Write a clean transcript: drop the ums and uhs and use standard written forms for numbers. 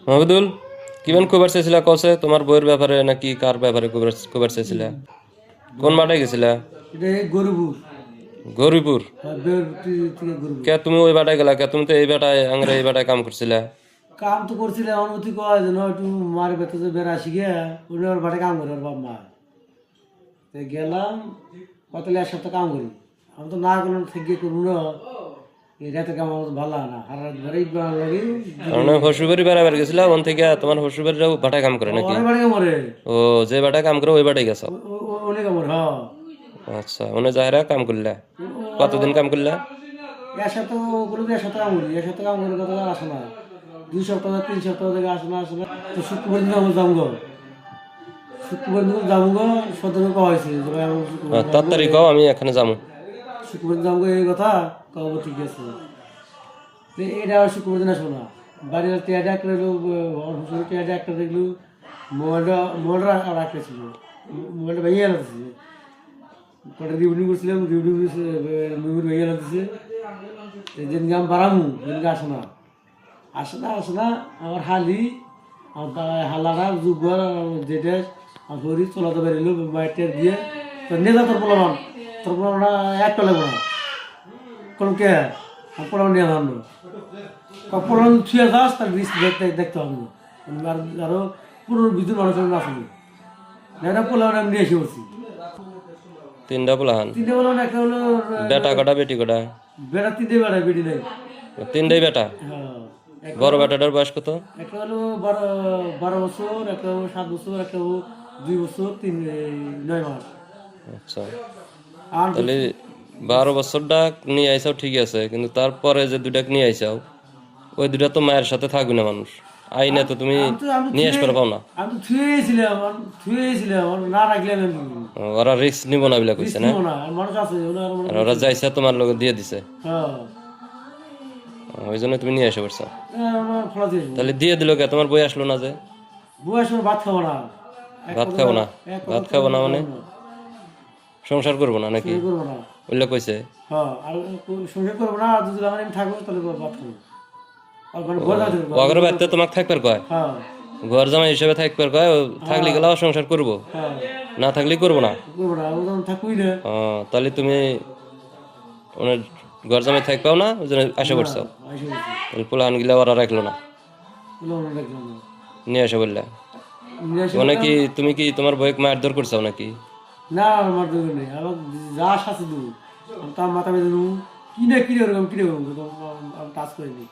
মাহমুদুল কিমান খবর চাইছিলা কছে তোমার বইয়ের ব্যাপারে নাকি কার ব্যাপারে খবর চাইছিলা? কোন মাঠে গেছিলা? এটা গরুপুর। গৌরীপুর। হ্যাঁ, বের থেকে গরুপুর। কে তুমি ওই বাটায় গেলা? কে তুমি তো এই বাটায় আংরে এই বাটায় কাম করছিলা? কাম তো করছিলাম, অনুমতি কয় যেন একটু মারে বেতে বের আসি গিয়া উনি ওর ভাটে কাম করে ওর বাপ মা। তো গেলাম কতলে এক সপ্তাহ কাম করি। আমি তো না করলাম থেকে করবো না, এই রাতের কাম আমার তো ভালো হয় না, আর রাত ভরে ইট বানানো লাগে। মানে শ্বশুরবাড়ি বেড়াবার গেছিলা, ওন থেকে তোমার শ্বশুরবাড়িরাও বাটায় কাম করে নাকি? অনেক বাড়ি মরে, ও যে বাটায় কাম করে ওই বাটায় গেছো? অনেক মরে। হ্যাঁ, আচ্ছা, ওনে যাহেরা কাম করলা? কতদিন কাম করলা? এক সপ্তাহ করে এক সপ্তাহ কাম করি, এক সপ্তাহ কাম করে কত আসে না, 2 সপ্তাহ 3 সপ্তাহ থেকে আসে না আসে না। তো শুক্রবার দিন আমার যাবো গো, শুক্রবার দিন যাবো গো, সতেরো কওয়া হয়েছে যে ভাই আমার শুক্রবার তাড়াতাড়ি কও, আমি এখানে যাবো। শুক্রবার দিন যাবো গো, এই কথা কব ঠিক আছে। তো এটা শুক্রবার দিন আসবো না, বাড়ির টিয়াটা একটা টিয়াটা একটা দেখলো, মোবাইলটা রাখতে ছিল, মোবাইলটা ভেঙে গেছে। কটা রিভিউ করছিলাম, রিভিউ মুভির ভেঙে গেছে। যেদিনকে আমি বাড়ামু সেদিনকে আসে না আমার হালি, আমার হালারা যুগর যেটা আমার শরীর চলাতে বেরিল মাইটের দিয়ে। তো নেতা তোর পোলাটা একটা লাগবো না, কোনো কে আমার পোলাও নিয়ে ভাবলো পোলাও ছুঁয়ে যাস, তার রিস দেখতে হবে না। আরো পুরো বিদ্যুৎ মানুষের আসেনি না, পোলাও আমি নিয়ে এসে পড়ছি। তিনটা পোলাহান? তিনটে বলো না, একটা হলো বেটা কটা বেটি কটা? বেটা, তিনটে বেটা, বেটি নাই। তিনটাই বেটা? হ্যাঁ, বড় বেটাটার বয়স কত? একটা হলো 12 বছর, একটা হলো 7 বছর, একটা হলো 2 বছর 9 মাস। আচ্ছা, আর তাহলে 12 বছরটা নিয়ে আইসাও ঠিক আছে, কিন্তু তারপরে যে দুটা নিয়ে আইসাও ওই দুটা তো মায়ের সাথে থাকবে না মানুষ, আইনে তো তুমি নিয়ে আসতে পারো না। আমি তো থুয়েছিলাম, না রাখলে আমি কি করবো? ওরা রিস্ক নিব না বলে কইছে না? নিবো না, আর মানুষ আছে আর ওরা যাইছে তোমার লোক দিয়ে দিছে, হ্যাঁ, ওই জন্য তুমি নিয়ে এসে পড়ছো। আমার ফলা দিয়ে তাহলে দিয়ে দিল কে? তোমার বই আসলো না যে? বয়স ভাত খাবো না, ভাত খাবো না? ভাত খাবো না মানে সংসার করবো না নাকি করবো না। ওইগুলো কইছে? হ্যাঁ, আর সঙ্গে করবো না, আর যদি আমি থাকবো তাহলে ভাত খাবো। আর মানে বয়স আছে। ওগর বাড়িতে তোমাকে থাকবার কয়? হ্যাঁ, ঘর জামাই হিসেবে থাকবার কয়, ও থাকলে গেলাও সংসার করবো, হ্যাঁ, না থাকলে করবো না। করবো না, আমি থাকুই না। তাহলে তুমি ওনার ঘর জামাই থাকবাও না, ওই জন্য আসে পড়ছো। আইসে বলছি, তাহলে পোলাহান গিলা ওরা রাখলো না, বললাম না, রাখলাম না। নিয়ে আসে বললা। নিয়ে এসে মানে কি তুমি কি তোমার বইকে মারধর করছো নাকি? না, আমার দরকার নেই, আমার যা শাস্তি দেবো তার মাথা বেঁধে দেবো, কিনে ওরকম কিনে ওরকম আমি কাজ করিনি।